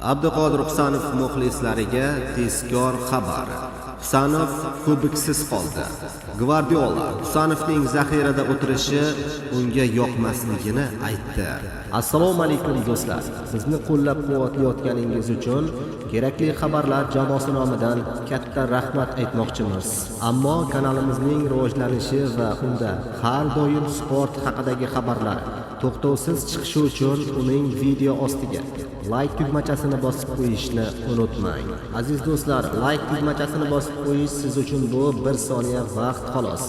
Abduqodir Husanov muxlislariga tezkor xabar. Husanov kubiksiz qoldi. Gvardiola Husanovning zaxirada o'tirishi unga yoqmasligini aytdi. Assalomu alaykum do'stlar. Bizni qo'llab-quvvatlayotganingiz uchun kerakli xabarlar jamoasi nomidan katta rahmat aytmoqchimiz. Ammo kanalimizning rivojlanishi va unda har doim sport haqidagi xabarlar to'xtovsiz chiqishi uchun uning video ostiga like tugmachasini bosib qo'yishni unutmang. Aziz do'stlar, like tugmachasini bosib qo'yish siz uchun bu 1 soniya vaqt xolos.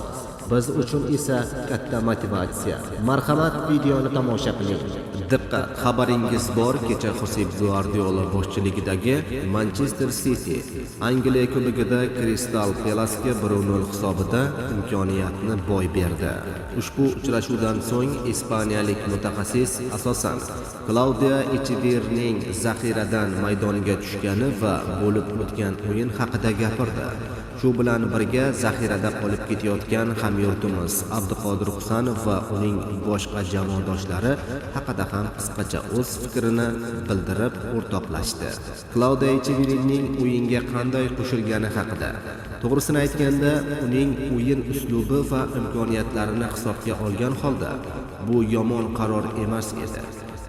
Biz uchun esa katta motivatsiya. Marhamat, videoni tomosha qiling. Diqqat, xabaringiz bor, kecha Josep Guardiola boshchiligidagi Manchester City Angliya Kubogida Crystal Palace'ga 1-0 hisobida imkoniyatni boy berdi. Ushbu uchrashuvdan so'ng ispaniyalik mutaxassis asosan Claudio Echeverrining zaxiradan maydonga tushgani va bo'lib o'tgan o'yin haqida gapirdi. Shu bilan birga zaxirada qolib ketayotgan hamyurtimiz Abduqodir Husanov va uning boshqa jamoadoshlari haqida ham qisqacha o'z fikrini bildirib o'rtoqlashdi. Claudio Echeverrining o'yinga qanday qo'shilgani haqida. To'g'risini aytganda, uning o'yin uslubi va imkoniyatlarini hisobga olgan holda bu yomon qaror emas edi.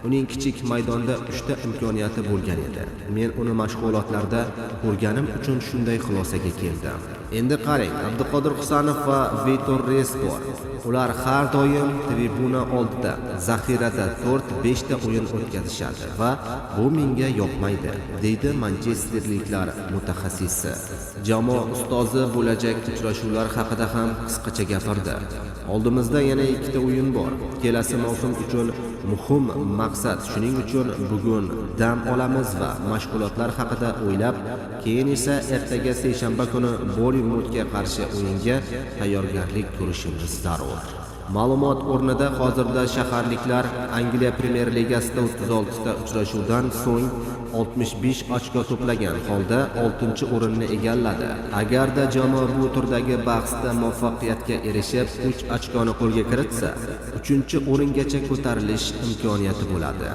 Uning kichik maydonda 3 ta imkoniyati bo'lgan edi. Men uni mashg'ulotlarda ko'rganim uchun shunday xulosaga keldim. Endi qarang, Abduqodir Husanov va Vitor Respor. Ular har doim tribuna oldida zaxirada 4-5 ta o'yin o'tkazishadi va bu menga yoqmaydi, deydi manchesterliklar mutaxassisi. Jamoa ustozi bo'lajak uchrashuvlar haqida ham qisqacha gapirdi. Oldimizda yana 2 ta o'yin bor. Kelasi mavsum uchun muhim maqsad. Shuning uchun bugun dam olamiz va mashg'ulotlar haqida o'ylab, keyin esa ertaga seshanba kuni Bournemouthga qarshi o'yinga tayyorgarlik ko'rishimiz zarur. Ma'lumot o'rnida hozirda shaharliklar Angliya Premyer Ligasida 36 ta uchrashuvdan so'ng 65 ochko to'plagan holda 6-o'rinni egalladi. Agarda jamoa bu turdagi bahsda muvaffaqiyatga erishib 3 ochkoni qo'lga kiritsa, 3-o'ringacha ko'tarilish imkoniyati bo'ladi.